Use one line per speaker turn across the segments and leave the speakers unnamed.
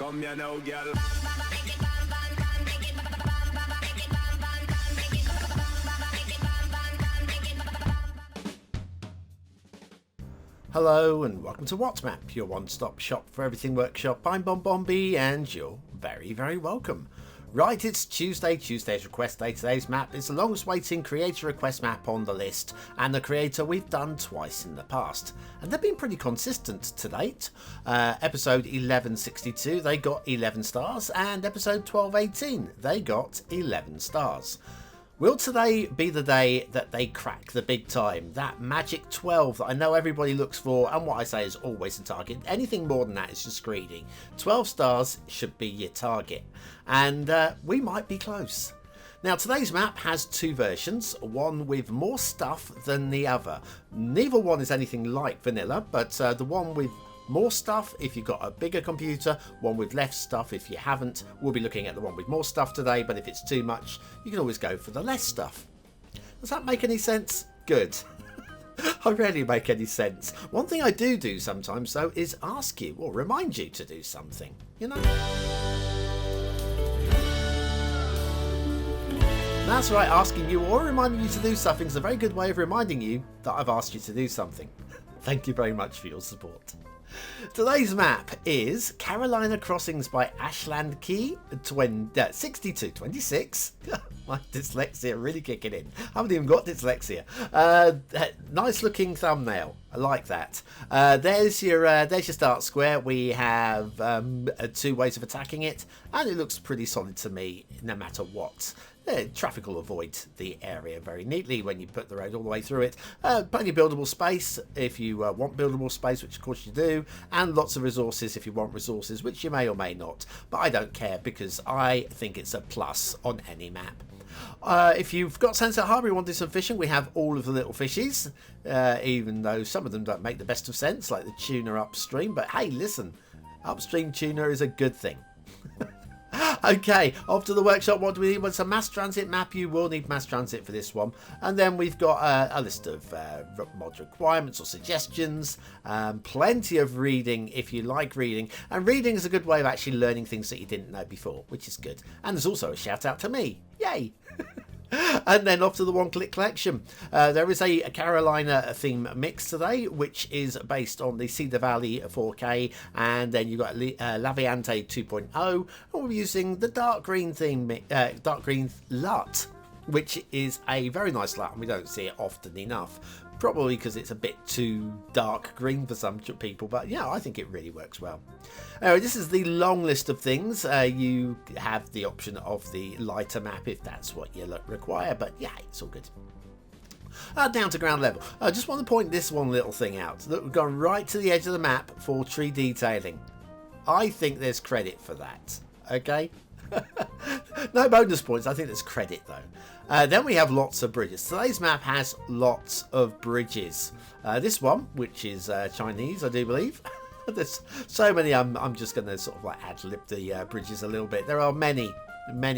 Come here now, girl.
Hello and welcome to WhatMap, your one-stop shop for everything workshop. I'm BonBonB and you're very, very welcome. Right, it's Tuesday's request day. Today's map is the longest waiting creator request map on the list, and the creator we've done twice in the past, and they've been pretty consistent to date. Episode 1162 they got 11 stars, and episode 1218 they got 11 stars. Will today be the day that they crack the big time? That magic 12 that I know everybody looks for, and what I say is always the target. Anything more than that is just greedy. 12 stars should be your target. And we might be close. Now, today's map has two versions, one with more stuff than the other. Neither one is anything like vanilla, but the one with more stuff if you've got a bigger computer, one with less stuff if you haven't. We'll be looking at the one with more stuff today, but if it's too much, you can always go for the less stuff. Does that make any sense? Good. I rarely make any sense. One thing I do sometimes, though, is ask you or remind you to do something, you know? That's right, asking you or reminding you to do something is a very good way of reminding you that I've asked you to do something. Thank you very much for your support. Today's map is Carolina Crossings by Ashland Key 6226. My dyslexia really kicking in. I haven't even got dyslexia. Nice looking thumbnail. I like that. There's your start square. We have two ways of attacking it, and it looks pretty solid to me no matter what. Traffic will avoid the area very neatly when you put the road all the way through it. Plenty of buildable space if you want buildable space, which of course you do, and lots of resources if you want resources, which you may or may not, but I don't care because I think it's a plus on any map. If you've got Sunset Harbour, you want to do some fishing, we have all of the little fishies, even though some of them don't make the best of sense, like the tuna upstream, but hey, listen, upstream tuna is a good thing. Okay, off to the workshop. What do we need? Well, it's a mass transit map. You will need mass transit for this one. And then we've got a list of mod requirements or suggestions. Plenty of reading if you like reading. And reading is a good way of actually learning things that you didn't know before, which is good. And there's also a shout out to me. Yay! And then off to the one-click collection. There is a Carolina theme mix today, which is based on the Cedar Valley 4K, and then you've got Laviante 2.0, and we're using the dark green theme, dark green LUT, which is a very nice LUT, and we don't see it often enough. Probably because it's a bit too dark green for some people, but yeah, I think it really works well. Anyway, this is the long list of things. You have the option of the lighter map if that's what you require, but yeah, it's all good. Down to ground level. I just want to point this one little thing out. Look, we've gone right to the edge of the map for tree detailing. I think there's credit for that. Okay? No bonus points, I think there's credit though. Then we have lots of bridges. Today's map has lots of bridges. This one, which is Chinese, I do believe. There's so many, I'm just going to sort of like ad-lib the bridges a little bit. There are many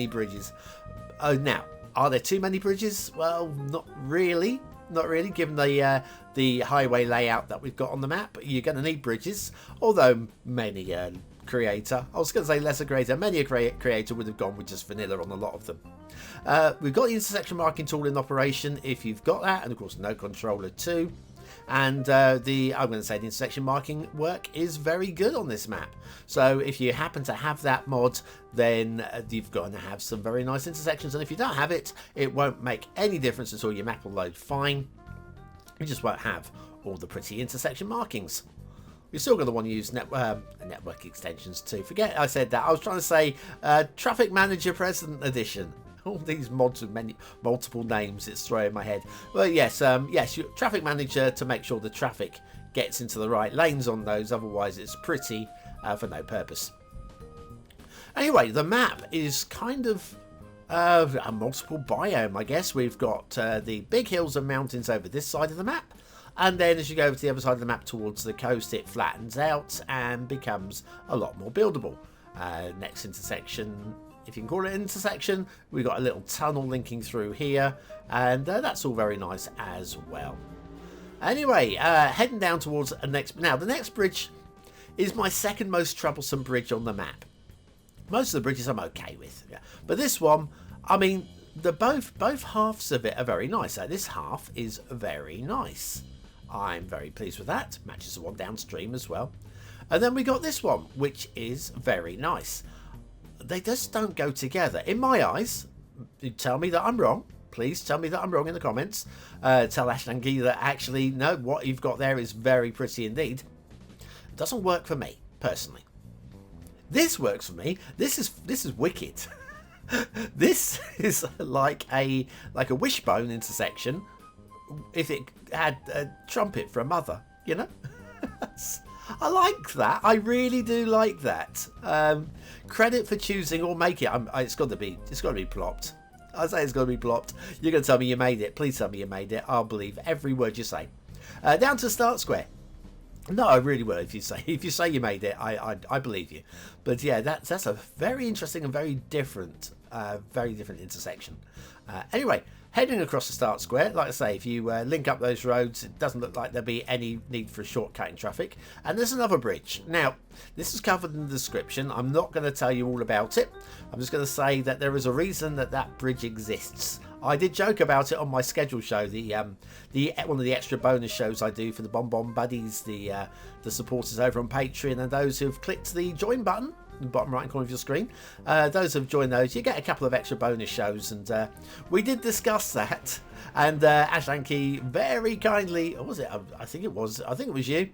bridges. Oh, now, are there too many bridges? Well, not really. Not really, given the highway layout that we've got on the map. You're going to need bridges, although many creator, I was going to say lesser creator, many a creator would have gone with just vanilla on a lot of them. We've got the intersection marking tool in operation if you've got that, and of course no controller too. And I'm going to say the intersection marking work is very good on this map. So if you happen to have that mod, then you've got to have some very nice intersections. And if you don't have it, it won't make any difference at all. Your map will load fine. You just won't have all the pretty intersection markings. You're still going to want to use network extensions too. Forget I said that. I was trying to say Traffic Manager President Edition. All these mods with multiple names, it's throwing my head. Well, yes, your Traffic Manager to make sure the traffic gets into the right lanes on those. Otherwise, it's pretty for no purpose. Anyway, the map is kind of a multiple biome, I guess. We've got the big hills and mountains over this side of the map. And then as you go over to the other side of the map towards the coast, it flattens out and becomes a lot more buildable. Next intersection, if you can call it an intersection, we've got a little tunnel linking through here, and that's all very nice as well. Anyway, heading down towards the next. Now, the next bridge is my second most troublesome bridge on the map. Most of the bridges I'm okay with, yeah. But this one, I mean, both halves of it are very nice. This half is very nice. I'm very pleased with that. Matches the one downstream as well. And then we got this one, which is very nice. They just don't go together. In my eyes, tell me that I'm wrong. Please tell me that I'm wrong in the comments. Tell Ashlangi that actually, no, what you've got there is very pretty indeed. It doesn't work for me, personally. This works for me. This is wicked. This is like a wishbone intersection if it had a trumpet for a mother, you know. I like that. I really do like that. Credit for choosing or make it. It's got to be plopped. I say it's got to be plopped. You're going to tell me you made it. Please tell me you made it. I'll believe every word you say. Down to start square. No, I really will. If you say you made it, I believe you. But yeah, that's a very interesting and very different intersection. Anyway, heading across the start square, like I say, if you link up those roads, it doesn't look like there'll be any need for a shortcut in traffic. And there's another bridge. Now, this is covered in the description. I'm not going to tell you all about it. I'm just going to say that there is a reason that bridge exists. I did joke about it on my schedule show, the one of the extra bonus shows I do for the BonBon buddies, the supporters over on Patreon, and those who've clicked the join button in the bottom right corner of your screen. Those who've joined those, you get a couple of extra bonus shows, and we did discuss that. And Ashlanki very kindly, or was it? I think it was you.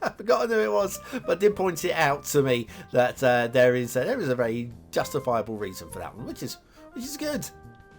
I've forgotten who it was, but did point it out to me that there is a very justifiable reason for that one, which is good.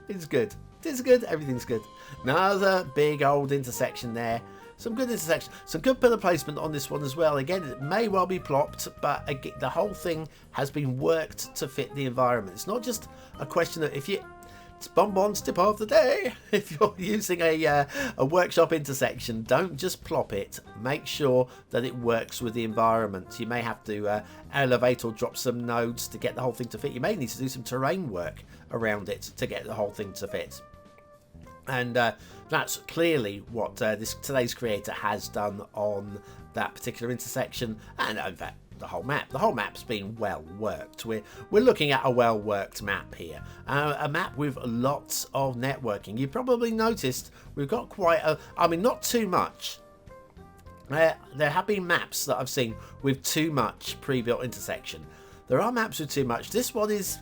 It's good. It's good. Everything's good. Another big old intersection there. Some good intersection. Some good pillar placement on this one as well. Again, it may well be plopped, but again, the whole thing has been worked to fit the environment. It's not just a question of it's BonBon's tip of the day. If you're using a workshop intersection, don't just plop it. Make sure that it works with the environment. You may have to elevate or drop some nodes to get the whole thing to fit. You may need to do some terrain work around it to get the whole thing to fit. And that's clearly what today's creator has done on that particular intersection, and in fact the whole map. The whole map's been well worked. We're looking at a well worked map here, a map with lots of networking. You probably noticed we've got quite not too much. There have been maps that I've seen with too much pre-built intersection. There are maps with too much. This one is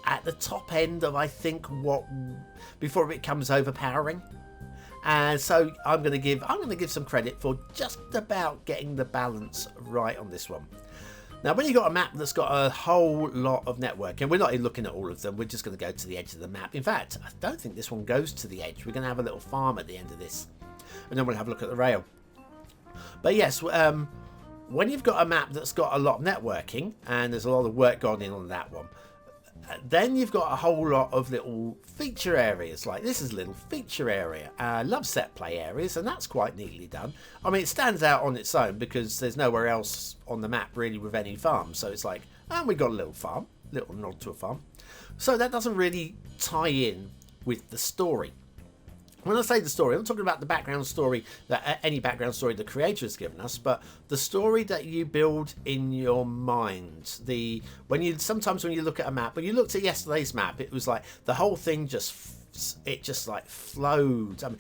at the top end of, I think, what before it becomes overpowering. And so I'm going to give some credit for just about getting the balance right on this one. Now, when you've got a map that's got a whole lot of network, and we're not even looking at all of them, we're just going to go to the edge of the map. In fact, I don't think this one goes to the edge. We're going to have a little farm at the end of this, and then we'll have a look at the rail. But yes, when you've got a map that's got a lot of networking, and there's a lot of work gone in on that one, then you've got a whole lot of little feature areas. Like this is a little feature area. I love set play areas, and that's quite neatly done. I mean, it stands out on its own because there's nowhere else on the map really with any farms. So it's like, and we've got a little farm, little nod to a farm. So that doesn't really tie in with the story. When I say the story, I'm not talking about the background story, any background story the creator has given us, but the story that you build in your mind. Sometimes when you look at a map, when you looked at yesterday's map, it was like the whole thing just like flowed. I mean,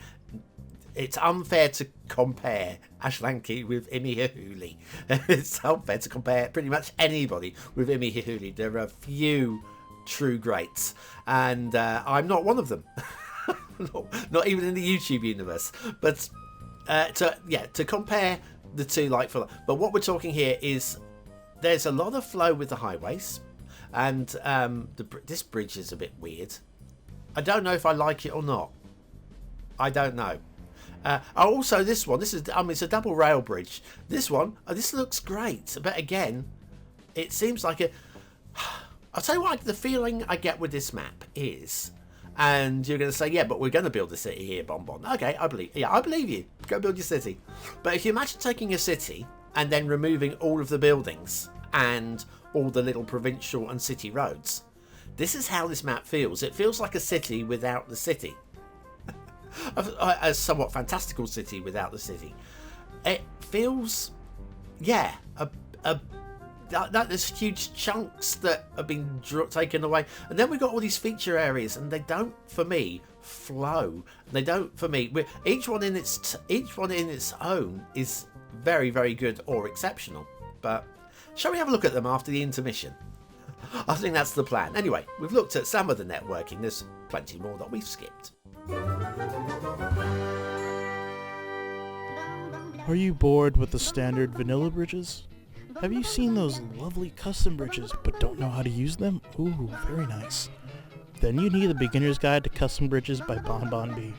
it's unfair to compare Ashlanki with Imihihuli. It's unfair to compare pretty much anybody with Imihihuli. There are a few true greats, and I'm not one of them. Not even in the YouTube universe, but to compare the two like for like. But what we're talking here is there's a lot of flow with the highways, and this bridge is a bit weird. I don't know if I like it or not. I don't know. Also, this one, it's a double rail bridge. This one, this looks great, but again, it seems like I'll tell you what, the feeling I get with this map is. And you're going to say, yeah, but we're going to build a city here, BonBon. Okay, I believe you. Go build your city. But if you imagine taking a city and then removing all of the buildings and all the little provincial and city roads, this is how this map feels. It feels like a city without the city. A somewhat fantastical city without the city. It feels, there's huge chunks that have been taken away, and then we've got all these feature areas, and they don't, for me, flow. They don't, for me. Each one in its own is very, very good or exceptional. But shall we have a look at them after the intermission? I think that's the plan. Anyway, we've looked at some of the networking. There's plenty more that we've skipped.
Are you bored with the standard vanilla bridges? Have you seen those lovely custom bridges but don't know how to use them? Ooh, very nice. Then you need the Beginner's Guide to Custom Bridges by BonBonB.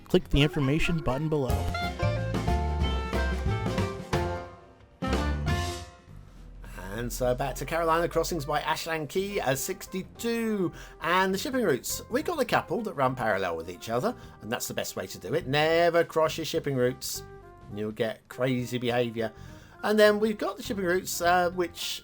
Click the information button below.
And so back to Carolina Crossings by Ashland Key as 62. And the shipping routes. We got a couple that run parallel with each other, and that's the best way to do it. Never cross your shipping routes. You'll get crazy behaviour. And then we've got the shipping routes, which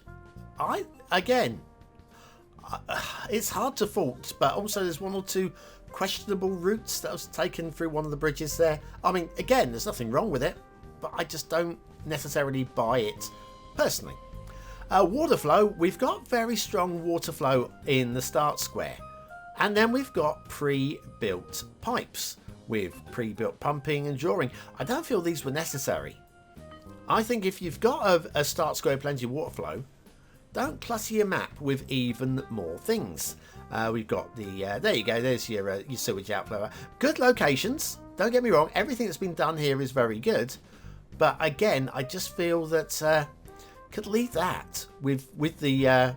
it's hard to fault, but also there's one or two questionable routes that was taken through one of the bridges there. I mean, again, there's nothing wrong with it, but I just don't necessarily buy it personally. Water flow, we've got very strong water flow in the start square, and then we've got pre-built pipes with pre-built pumping and drawing. I don't feel these were necessary. I think if you've got a start square plenty of water flow, don't clutter your map with even more things. We've got the there you go, there's your sewage outflow. Good locations, don't get me wrong, everything that's been done here is very good, but again, I just feel that could leave that with the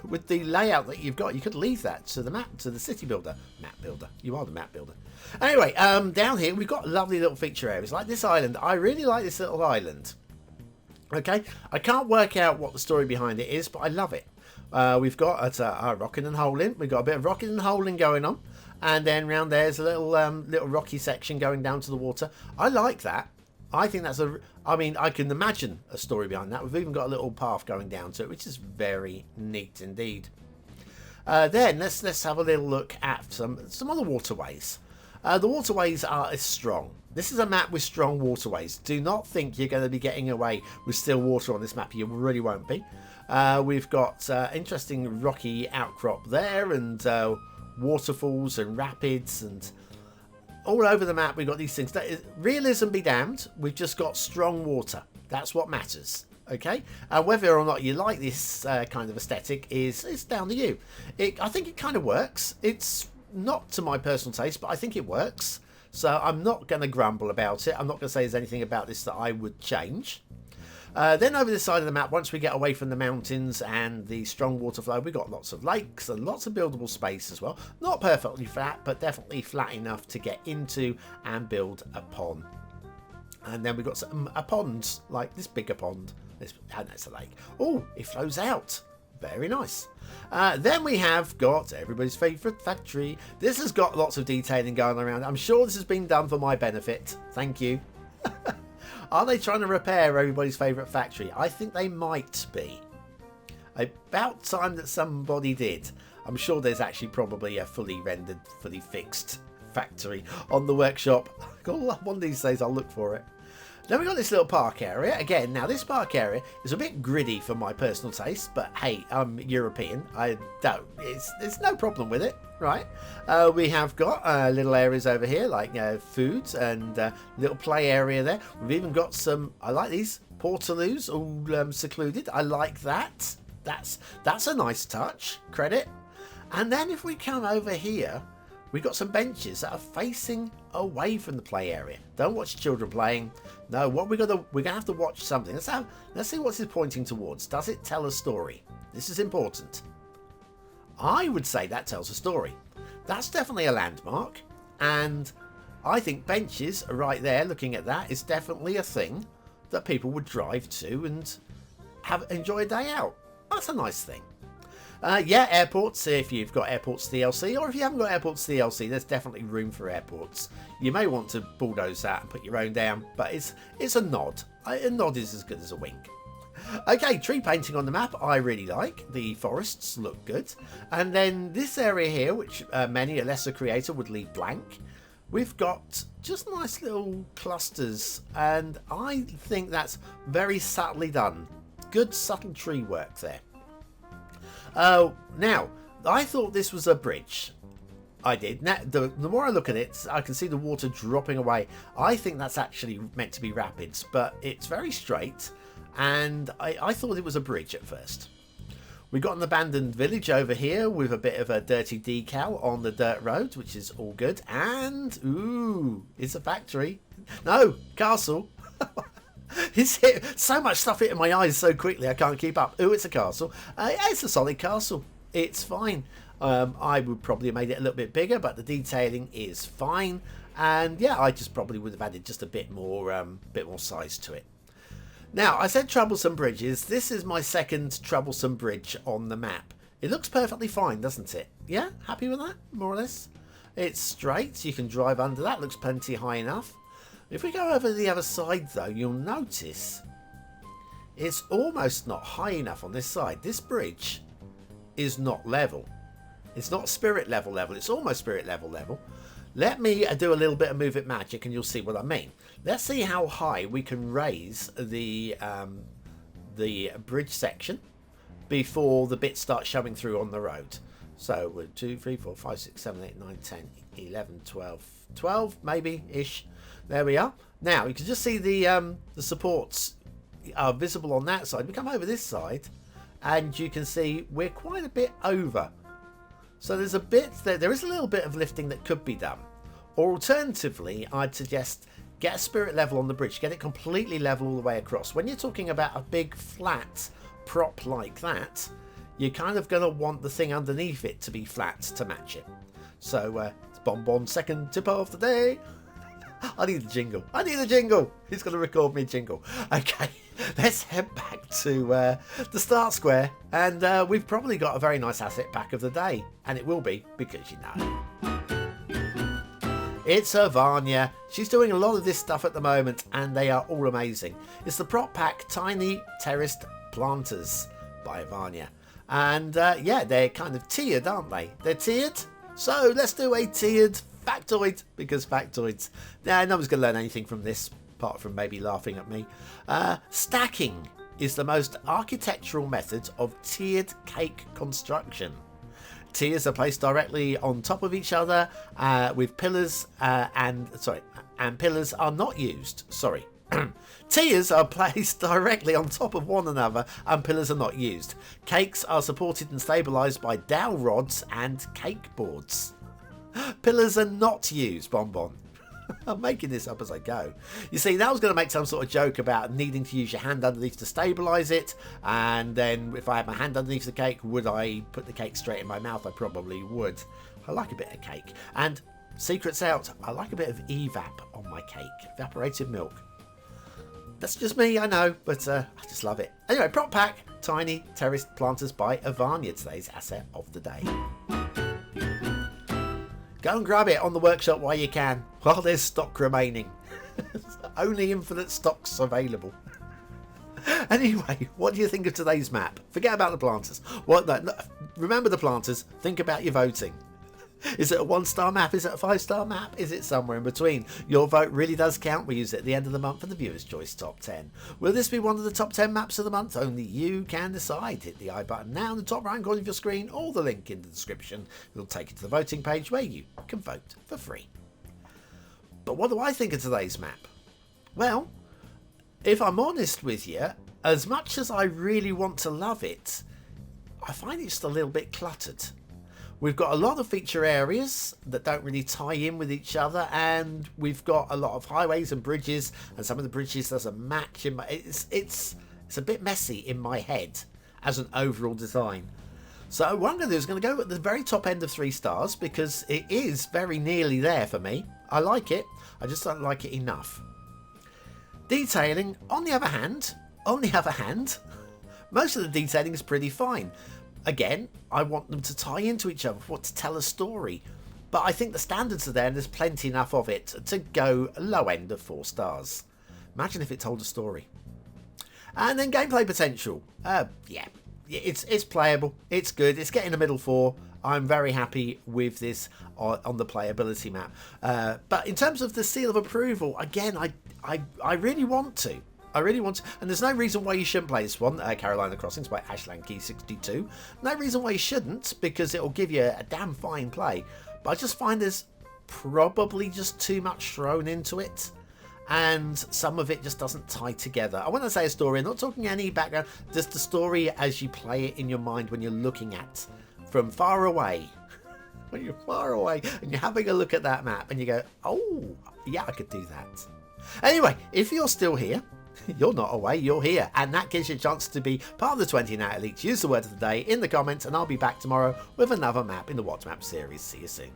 with the layout that you've got. You could leave that to the map, to the city builder. Map builder. You are the map builder. Anyway, down here we've got lovely little feature areas like this island. I really like this little island. Okay, I can't work out what the story behind it is, but I love it. We've got a rocking and holing. We've got a bit of rocking and holing going on, and then round there's a little little rocky section going down to the water. I like that. I think that's I mean, I can imagine a story behind that. We've even got a little path going down to it, which is very neat indeed. Then let's have a little look at some other waterways. The waterways are strong. This is a map with strong waterways. Do not think you're going to be getting away with still water on this map. You really won't be. We've got interesting rocky outcrop there, and waterfalls and rapids, and all over the map we've got these things. Realism be damned, we've just got strong water. That's what matters. Okay, whether or not you like this kind of aesthetic is down to you. I think it kind of works. It's not to my personal taste, but I think it works. So I'm not going to grumble about it. I'm not going to say there's anything about this that I would change. Then over this side of the map, once we get away from the mountains and the strong water flow, we've got lots of lakes and lots of buildable space as well. Not perfectly flat, but definitely flat enough to get into and build upon. And then we've got some ponds, like this bigger pond. That's a lake. Oh, it flows out. Very nice. Then we have got everybody's favourite factory. This has got lots of detailing going around. I'm sure this has been done for my benefit. Thank you. Are they trying to repair everybody's favourite factory? I think they might be. About time that somebody did. I'm sure there's actually probably a fully rendered, fully fixed factory on the workshop. One of these days I'll look for it. Then we've got this little park area. Again, now this park area is a bit gritty for my personal taste, but hey, I'm European. There's no problem with it, right? We have got little areas over here, like foods and little play area there. We've even got some, I like these, portaloos, all secluded. I like that. That's a nice touch, credit. And then if we come over here, we've got some benches that are facing away from the play area. Don't watch children playing. No, what we're gonna have to watch something. Let's see what it's pointing towards. Does it tell a story? This is important. I would say that tells a story. That's definitely a landmark, and I think benches right there, looking at that, is definitely a thing that people would drive to and enjoy a day out. That's a nice thing. Yeah, airports, if you've got airports DLC, or if you haven't got airports DLC, there's definitely room for airports. You may want to bulldoze that and put your own down, but it's a nod. A nod is as good as a wink. Okay, tree painting on the map, I really like. The forests look good. And then this area here, which many a lesser creator would leave blank, we've got just nice little clusters, and I think that's very subtly done. good subtle tree work there. Now, I thought this was a bridge. I did. Now, the more I look at it, I can see the water dropping away. I think that's actually meant to be rapids, but it's very straight, and I thought it was a bridge at first. We got an abandoned village over here with a bit of a dirty decal on the dirt road, which is all good. And, ooh, it's a factory. No, castle. So much stuff hitting my eyes so quickly I can't keep up. Ooh, it's a castle. It's a solid castle. It's fine. I would probably have made it a little bit bigger, but the detailing is fine. And yeah, I just probably would have added just a bit more size to it. Now, I said Troublesome Bridges. This is my second Troublesome Bridge on the map. It looks perfectly fine, doesn't it? Yeah, happy with that, more or less. It's straight, so you can drive under that. Looks plenty high enough. If we go over to the other side, though, you'll notice it's almost not high enough on this side. This bridge is not level. It's not spirit level. It's almost spirit level. Let me do a little bit of move it magic and you'll see what I mean. Let's see how high we can raise the bridge section before the bits start showing through on the road. So we're 2, 3, 4, 5, 6, 7, 8, 9, 10, 11, 12 maybe-ish. There we are. Now you can just see the supports are visible on that side. We come over this side and you can see we're quite a bit over. So there's a bit there is a little bit of lifting that could be done. Or alternatively, I'd suggest get a spirit level on the bridge, get it completely level all the way across. When you're talking about a big flat prop like that, you're kind of going to want the thing underneath it to be flat to match it. So it's BonBon's second tip of the day. I need a jingle. Who's going to record me a jingle? Okay, let's head back to the start square. And we've probably got a very nice asset pack of the day. And it will be, because you know, it's Avanya. She's doing a lot of this stuff at the moment, and they are all amazing. It's the prop pack Tiny Terraced Planters by Avanya. And yeah, they're kind of tiered, aren't they? They're tiered. So let's do a tiered factoid, because factoids, no one's going to learn anything from this apart from maybe laughing at me. Stacking is the most architectural method of tiered cake construction. Tiers are placed directly on top of each other with pillars and pillars are not used. Tiers are placed directly on top of one another and pillars are not used. Cakes are supported and stabilised by dowel rods and cake boards. Pillars are not used, BonBon. I'm making this up as I go. You see, that was going to make some sort of joke about needing to use your hand underneath to stabilise it, and then if I had my hand underneath the cake, would I put the cake straight in my mouth? I probably would. I like a bit of cake. And secrets out, I like a bit of evap on my cake. Evaporated milk. That's just me, I know, but I just love it. Anyway, prop pack, Tiny Terraced Planters by Avanya, today's asset of the day. Go and grab it on the workshop while you can, while there's stock remaining. Only infinite stocks available. Anyway, what do you think of today's map? Forget about the planters. Remember the planters, think about your voting. Is it a 1-star map? Is it a 5-star map? Is it somewhere in between? Your vote really does count. We use it at the end of the month for the Viewer's Choice Top 10. Will this be one of the top 10 maps of the month? Only you can decide. Hit the I button now in the top right corner of your screen, or the link in the description. It'll take you to the voting page where you can vote for free. But what do I think of today's map? Well, if I'm honest with you, as much as I really want to love it, I find it just a little bit cluttered. We've got a lot of feature areas that don't really tie in with each other, and we've got a lot of highways and bridges, and some of the bridges doesn't match. It's a bit messy in my head as an overall design. So what I'm going to do is going to go at the very top end of 3 stars, because it is very nearly there for me. I like it, I just don't like it enough. Detailing, on the other hand, most of the detailing is pretty fine. Again, I want them to tie into each other, to tell a story. But I think the standards are there and there's plenty enough of it to go low end of 4 stars. Imagine if it told a story. And then gameplay potential. Yeah, it's playable. It's good. It's getting a middle 4. I'm very happy with this on the playability map. But in terms of the seal of approval, again, I really want to. I really want to, and there's no reason why you shouldn't play this one, Carolina Crossings by Ashlanky62. No reason why you shouldn't, because it'll give you a damn fine play. But I just find there's probably just too much thrown into it, and some of it just doesn't tie together. When I say a story, I'm not talking any background, just the story as you play it in your mind when you're looking at from far away. When you're far away and you're having a look at that map and you go, oh, yeah, I could do that. Anyway, if you're still here, you're not away, you're here, and that gives you a chance to be part of the 20 Night Elites. Use the word of the day in the comments, and I'll be back tomorrow with another map in the What Map series. See you soon.